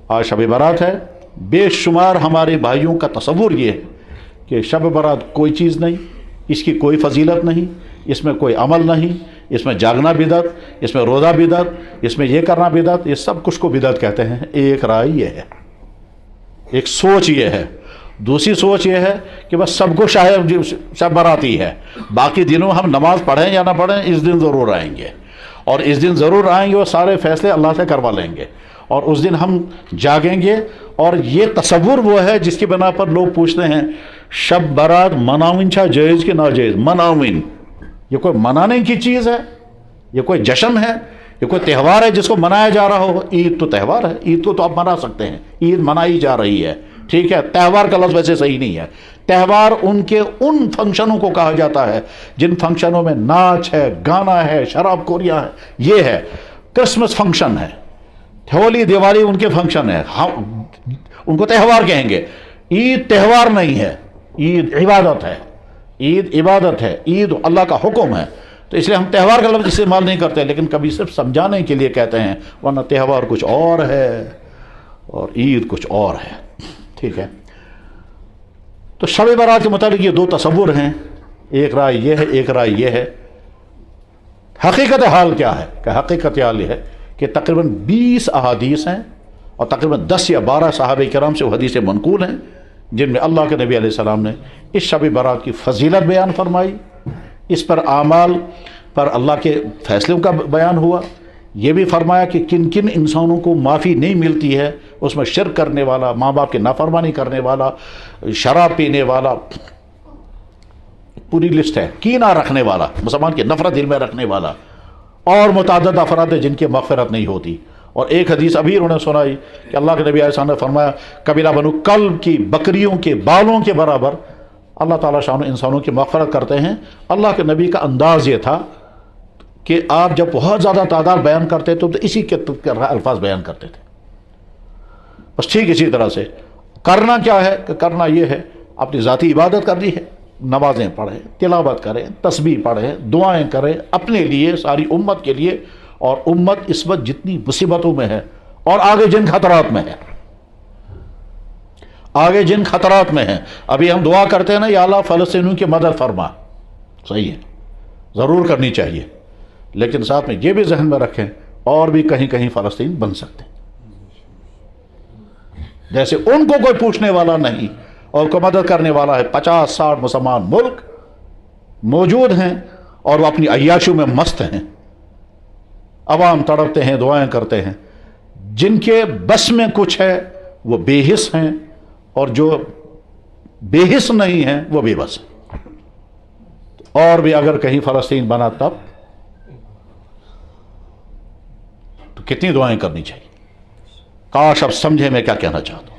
आज शब बारात है। बेशुमार हमारे भाइयों का तसव्वुर ये है कि शब बारात कोई चीज़ नहीं, इसकी कोई फजीलत नहीं, इसमें कोई अमल नहीं, इसमें जागना बिदअत, इसमें रोज़ा बिदअत, इसमें ये करना बिदअत, ये सब कुछ को बिदअत कहते हैं। एक राय ये है, एक सोच ये है। दूसरी सोच ये है कि बस सबको शायद शब बारात ही है, बाकी दिनों हम नमाज पढ़ें या ना पढ़ें, इस दिन ज़रूर आएंगे और इस दिन ज़रूर आएंगे और सारे फैसले अल्लाह से करवा लेंगे और उस दिन हम जागेंगे। और ये तसव्वुर वो है जिसकी बिना पर लोग पूछते हैं शब बारात मनाविन छा जायज़ कि नाजायज़। मनाविन, ये कोई मनाने की चीज़ है, ये कोई जश्न है, ये कोई त्यौहार है जिसको मनाया जा रहा हो? ईद तो त्यौहार है, ईद को तो आप मना सकते हैं, ईद मनाई जा रही है, ठीक है। त्यौहार का लफ्ज़ वैसे सही नहीं है। त्यौहार उनके उन फंक्शनों को कहा जाता है जिन फंक्शनों में नाच है, गाना है, शराब खोरियाँ है। ये है क्रिसमस फंक्शन है, होली दिवाली उनके फंक्शन है, हम उनको त्यौहार कहेंगे। ईद त्यौहार नहीं है, ईद इबादत है, ईद इबादत है, ईद अल्लाह का हुक्म है। तो इसलिए हम त्यौहार का लफ्ज़ इस्तेमाल नहीं करते, लेकिन कभी सिर्फ समझाने के लिए कहते हैं, वरना त्यौहार कुछ और है और ईद कुछ और है, ठीक है। तो शब बारात के मुताबिक ये दो तसव्वुर हैं, एक राय ये है, एक राय ये है। हकीकत हाल क्या है? कि हकीकत हाल ये है कि तकरीबन 20 अहादीस हैं और तकरीबन 10 या 12 सहाबे किराम से वो हदीसें मनकूल हैं जिनमें अल्लाह के नबी अलैहिस्सलाम ने इस शब बारात की फजीलत बयान फरमाई, इस पर आमाल पर अल्लाह के फैसलों का बयान हुआ। ये भी फरमाया कि किन किन इंसानों को माफ़ी नहीं मिलती है, उसमें शिर्क करने वाला, माँ बाप की नाफरमानी करने वाला, शराब पीने वाला, पूरी लिस्ट है, कीना रखने वाला, मुसलमान की नफरत दिल में रखने वाला, और मुतादद अफराद है जिनकी मग़फ़िरत नहीं होती। और एक हदीस अभी उन्होंने सुनाई कि अल्लाह के नबी अलैहि ने फरमाया कबीरा बनु कल्ब की बकरियों के बालों के बराबर अल्लाह ताला शान इंसानों की मग़फ़िरत करते हैं। अल्लाह के नबी का अंदाज़ ये था कि आप जब बहुत ज़्यादा तादाद बयान करते थे तो इसी के अल्फाज बयान करते थे। बस ठीक इसी तरह से करना क्या है कि करना ये है, अपनी ज़ाती इबादत करनी है, नमाज़ें पढ़ें, तिलावत करें, तस्बीह पढ़ें, दुआएं करें अपने लिए, सारी उम्मत के लिए। और उम्मत इस वक्त जितनी मुसीबतों में है और आगे जिन खतरात में है, आगे जिन खतरात में है, अभी हम दुआ करते हैं ना, या अल्लाह फ़लस्तीनियों की मदद फरमा, सही है, ज़रूर करनी चाहिए, लेकिन साथ में ये भी जहन में रखें और भी कहीं कहीं फ़लस्तीन बन सकते हैं। जैसे उनको कोई पूछने वाला नहीं और कोई मदद करने वाला है, 50-60 मुसलमान मुल्क मौजूद हैं और वो अपनी अय्याशों में मस्त हैं, अवाम तड़पते हैं, दुआएं करते हैं। जिनके बस में कुछ है वो बेहिस हैं और जो बेहिस नहीं हैं वो बेबस हैं। और भी अगर कहीं फ़लस्तीन बना तब तो कितनी दुआएं करनी चाहिए। काश अब समझे मैं क्या कहना चाहता हूं।